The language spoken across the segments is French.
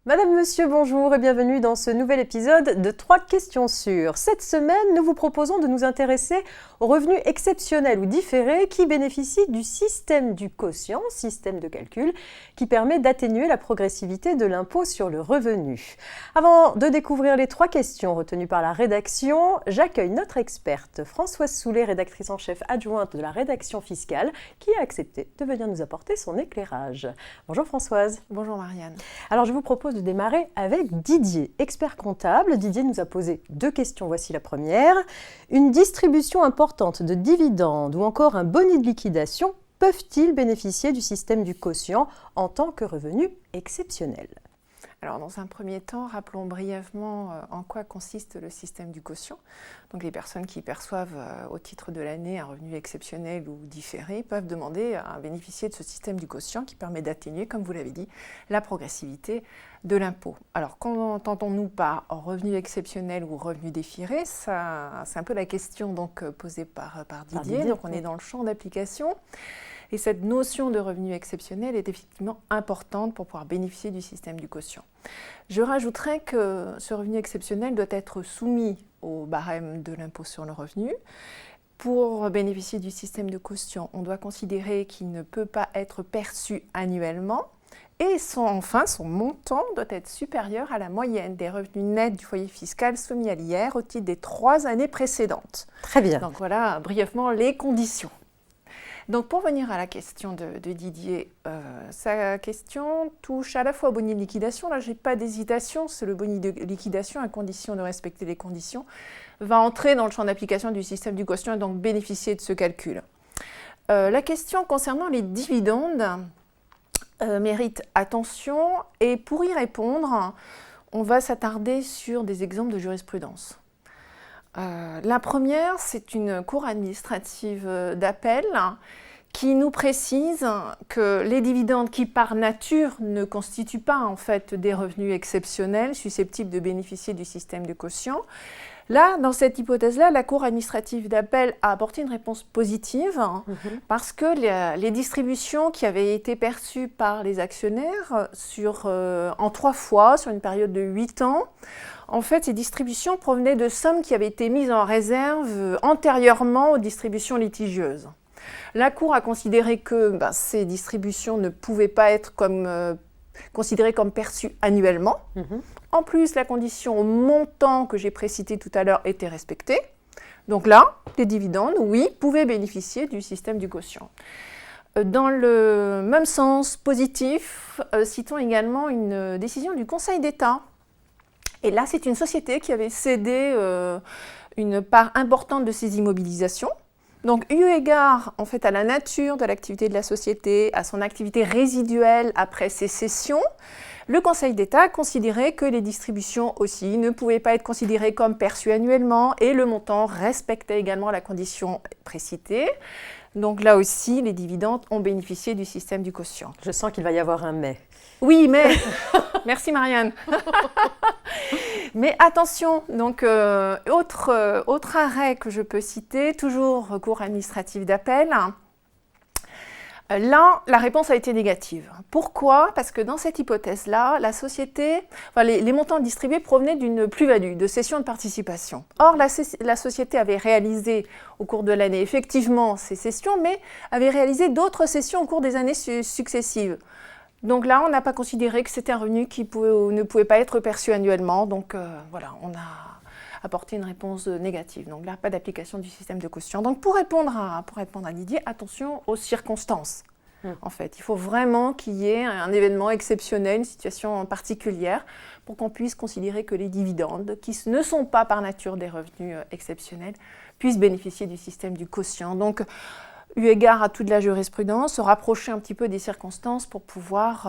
Madame, Monsieur, bonjour et bienvenue dans ce nouvel épisode de 3 questions sûres. Cette semaine, nous vous proposons de nous intéresser aux revenus exceptionnels ou différés qui bénéficient du système du quotient, système de calcul, qui permet d'atténuer la progressivité de l'impôt sur le revenu. Avant de découvrir les 3 questions retenues par la rédaction, j'accueille notre experte Françoise Soulet, rédactrice en chef adjointe de la rédaction fiscale, qui a accepté de venir nous apporter son éclairage. Bonjour Françoise. Bonjour Marianne. Alors je vous propose de démarrer avec Didier, expert comptable. Didier nous a posé 2 questions. Voici la première. Une distribution importante de dividendes ou encore un boni de liquidation peuvent-ils bénéficier du système du quotient en tant que revenu exceptionnel ? Alors, dans un premier temps, rappelons brièvement en quoi consiste le système du quotient. Donc, les personnes qui perçoivent au titre de l'année un revenu exceptionnel ou différé peuvent demander à bénéficier de ce système du quotient qui permet d'atténuer, comme vous l'avez dit, la progressivité de l'impôt. Alors, qu'entendons-nous par revenu exceptionnel ou revenu différé ? C'est un peu la question donc, posée par Didier. Donc, on est dans le champ d'application. Et cette notion de revenu exceptionnel est effectivement importante pour pouvoir bénéficier du système du quotient. Je rajouterais que ce revenu exceptionnel doit être soumis au barème de l'impôt sur le revenu. Pour bénéficier du système de quotient, on doit considérer qu'il ne peut pas être perçu annuellement. Et enfin, son montant doit être supérieur à la moyenne des revenus nets du foyer fiscal soumis à l'IR au titre des 3 années précédentes. Très bien. Donc voilà brièvement les conditions. Donc pour venir à la question de Didier, sa question touche à la fois au boni de liquidation. Là, je n'ai pas d'hésitation, c'est le boni de liquidation, à condition de respecter les conditions, va entrer dans le champ d'application du système du quotient et donc bénéficier de ce calcul. La question concernant les dividendes mérite attention et pour y répondre, on va s'attarder sur des exemples de jurisprudence. La première, c'est une cour administrative d'appel qui nous précise que les dividendes qui, par nature, ne constituent pas en fait des revenus exceptionnels susceptibles de bénéficier du système de quotient. Là, dans cette hypothèse-là, la cour administrative d'appel a apporté une réponse positive parce que les distributions qui avaient été perçues par les actionnaires en 3 fois, sur une période de 8 ans, en fait, ces distributions provenaient de sommes qui avaient été mises en réserve antérieurement aux distributions litigieuses. La Cour a considéré que ces distributions ne pouvaient pas être considérées comme perçues annuellement. En plus, la condition au montant que j'ai précité tout à l'heure était respectée. Donc là, les dividendes, oui, pouvaient bénéficier du système du quotient. Dans le même sens positif, citons également une décision du Conseil d'État. Et là, c'est une société qui avait cédé une part importante de ses immobilisations. Donc, eu égard en fait à la nature de l'activité de la société, à son activité résiduelle après ses cessions, le Conseil d'État a considéré que les distributions aussi ne pouvaient pas être considérées comme perçues annuellement et le montant respectait également la condition précitée. Donc là aussi, les dividendes ont bénéficié du système du quotient. Je sens qu'il va y avoir un mais. Oui, mais... Merci Marianne. Mais attention, donc autre arrêt que je peux citer, toujours cour administrative d'appel. Là, la réponse a été négative. Pourquoi ? Parce que dans cette hypothèse-là, la société, les montants distribués provenaient d'une plus-value, de cession de participation. Or, la société avait réalisé au cours de l'année effectivement ces cessions, mais avait réalisé d'autres cessions au cours des années successives. Donc là, on n'a pas considéré que c'était un revenu qui ne pouvait pas être perçu annuellement. Donc voilà, on a apporté une réponse négative. Donc là, pas d'application du système de quotient. Donc pour répondre à Didier, attention aux circonstances. En fait, il faut vraiment qu'il y ait un événement exceptionnel, une situation particulière, pour qu'on puisse considérer que les dividendes, qui ne sont pas par nature des revenus exceptionnels, puissent bénéficier du système du quotient. Donc, eu égard à toute la jurisprudence, se rapprocher un petit peu des circonstances pour pouvoir,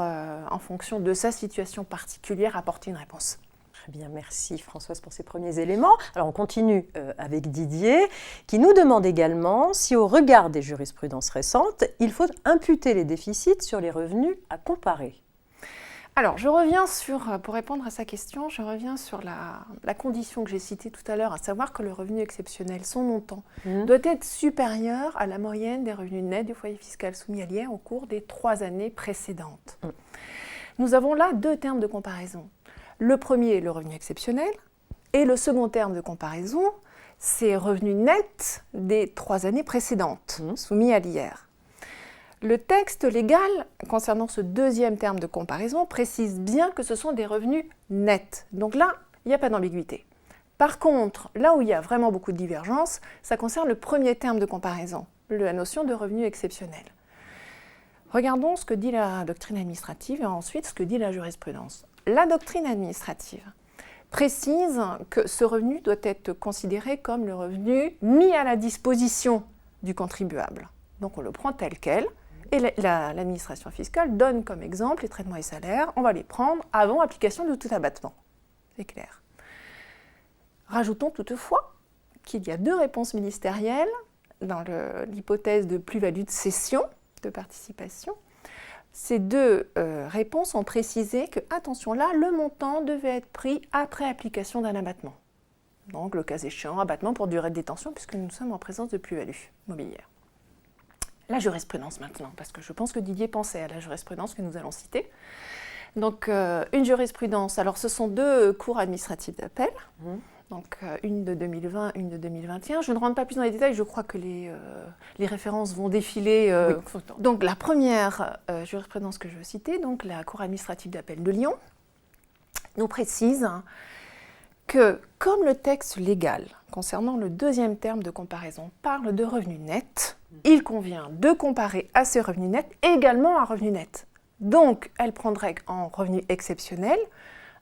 en fonction de sa situation particulière, apporter une réponse. Très bien, merci Françoise pour ces premiers éléments. Alors on continue avec Didier qui nous demande également si au regard des jurisprudences récentes, il faut imputer les déficits sur les revenus à comparer. Alors, pour répondre à sa question, je reviens sur la condition que j'ai citée tout à l'heure, à savoir que le revenu exceptionnel, son montant, doit être supérieur à la moyenne des revenus nets du foyer fiscal soumis à l'IR au cours des 3 années précédentes. nous avons là deux termes de comparaison. Le premier, le revenu exceptionnel, et le second terme de comparaison, c'est revenu net des 3 années précédentes, soumis à l'IR. Le texte légal, concernant ce deuxième terme de comparaison, précise bien que ce sont des revenus nets. Donc là, il n'y a pas d'ambiguïté. Par contre, là où il y a vraiment beaucoup de divergences, ça concerne le premier terme de comparaison, la notion de revenu exceptionnel. Regardons ce que dit la doctrine administrative et ensuite ce que dit la jurisprudence. La doctrine administrative précise que ce revenu doit être considéré comme le revenu mis à la disposition du contribuable. Donc on le prend tel quel, et l'administration fiscale donne comme exemple les traitements et salaires, on va les prendre avant application de tout abattement. C'est clair. Rajoutons toutefois qu'il y a 2 réponses ministérielles dans l'hypothèse de plus-value de cession, de participation. Ces 2 réponses ont précisé que, attention là, le montant devait être pris après application d'un abattement. Donc, le cas échéant, abattement pour durée de détention, puisque nous sommes en présence de plus-value mobilière. La jurisprudence maintenant, parce que je pense que Didier pensait à la jurisprudence que nous allons citer. Donc, une jurisprudence, alors ce sont 2 cours administratives d'appel, donc une de 2020, une de 2021. Je ne rentre pas plus dans les détails, je crois que les références vont défiler. Oui. Donc, la première jurisprudence que je veux citer, donc la Cour administrative d'appel de Lyon, nous précise que, comme le texte légal concernant le deuxième terme de comparaison parle de revenus nets, il convient de comparer à ces revenus nets également un revenu net. Donc, elle prendrait en revenu exceptionnel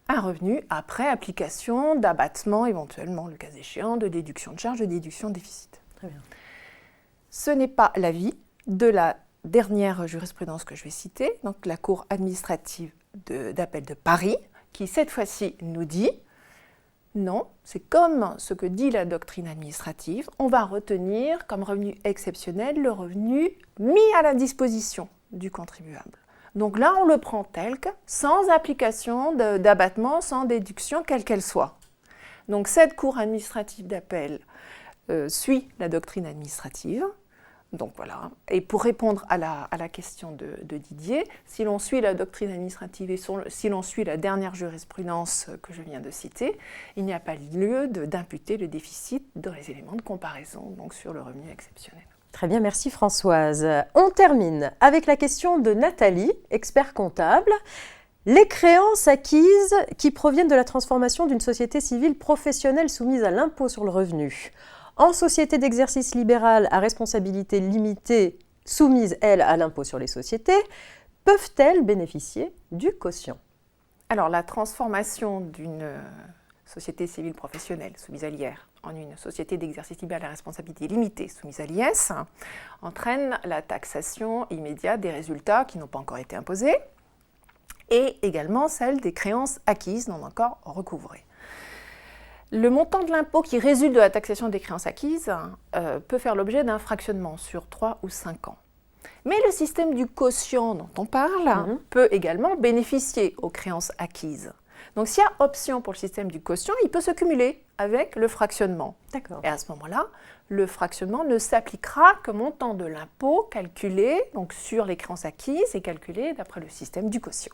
un revenu après application d'abattement, éventuellement, le cas échéant, de déduction de charges, de déduction de déficit. Très bien. Ce n'est pas l'avis de la dernière jurisprudence que je vais citer, donc la Cour administrative d'appel de Paris, qui cette fois-ci nous dit non, c'est comme ce que dit la doctrine administrative, on va retenir comme revenu exceptionnel le revenu mis à la disposition du contribuable. Donc là, on le prend tel que, sans application d'abattement, sans déduction, quelle qu'elle soit. Donc cette Cour administrative d'appel suit la doctrine administrative. Donc voilà. Et pour répondre à la question de Didier, si l'on suit la doctrine administrative et si l'on suit la dernière jurisprudence que je viens de citer, il n'y a pas lieu d'imputer le déficit dans les éléments de comparaison, donc sur le revenu exceptionnel. Très bien, merci Françoise. On termine avec la question de Nathalie, expert comptable. Les créances acquises qui proviennent de la transformation d'une société civile professionnelle soumise à l'impôt sur le revenu en société d'exercice libéral à responsabilité limitée soumise, elle, à l'impôt sur les sociétés, peuvent-elles bénéficier du quotient ? Alors, la transformation d'une société civile professionnelle soumise à l'IR en une société d'exercice libéral à responsabilité limitée soumise à l'IS entraîne la taxation immédiate des résultats qui n'ont pas encore été imposés et également celle des créances acquises non encore recouvrées. Le montant de l'impôt qui résulte de la taxation des créances acquises peut faire l'objet d'un fractionnement sur 3 ou 5 ans. Mais le système du quotient dont on parle peut également bénéficier aux créances acquises. Donc s'il y a option pour le système du quotient, il peut se cumuler avec le fractionnement. D'accord. Et à ce moment-là, le fractionnement ne s'appliquera que montant de l'impôt calculé donc sur les créances acquises et calculé d'après le système du quotient.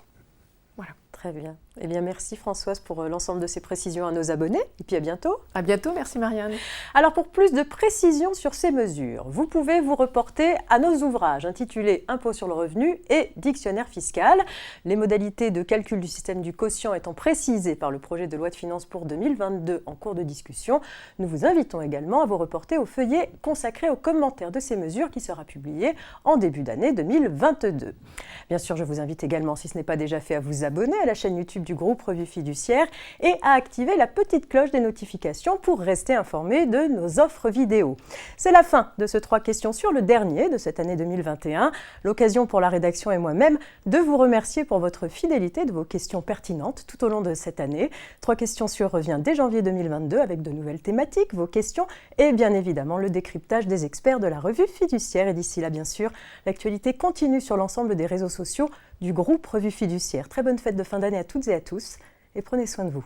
Voilà. Très bien. Eh bien, merci Françoise pour l'ensemble de ces précisions à nos abonnés. Et puis à bientôt. À bientôt, merci Marianne. Alors pour plus de précisions sur ces mesures, vous pouvez vous reporter à nos ouvrages intitulés Impôt sur le revenu et Dictionnaire fiscal. Les modalités de calcul du système du quotient étant précisées par le projet de loi de finances pour 2022 en cours de discussion, nous vous invitons également à vous reporter au feuillet consacré aux commentaires de ces mesures qui sera publié en début d'année 2022. Bien sûr, je vous invite également, si ce n'est pas déjà fait, à vous abonner à la chaîne YouTube du groupe Revue Fiduciaire et à activer la petite cloche des notifications pour rester informé de nos offres vidéo. C'est la fin de ce 3 questions sur le dernier de cette année 2021. L'occasion pour la rédaction et moi-même de vous remercier pour votre fidélité, de vos questions pertinentes tout au long de cette année. 3 questions sur revient dès janvier 2022 avec de nouvelles thématiques, vos questions et bien évidemment le décryptage des experts de la Revue Fiduciaire. Et d'ici là, bien sûr, l'actualité continue sur l'ensemble des réseaux sociaux du groupe Revue Fiduciaire. Très bonne fête de fin d'année à toutes et à tous et prenez soin de vous.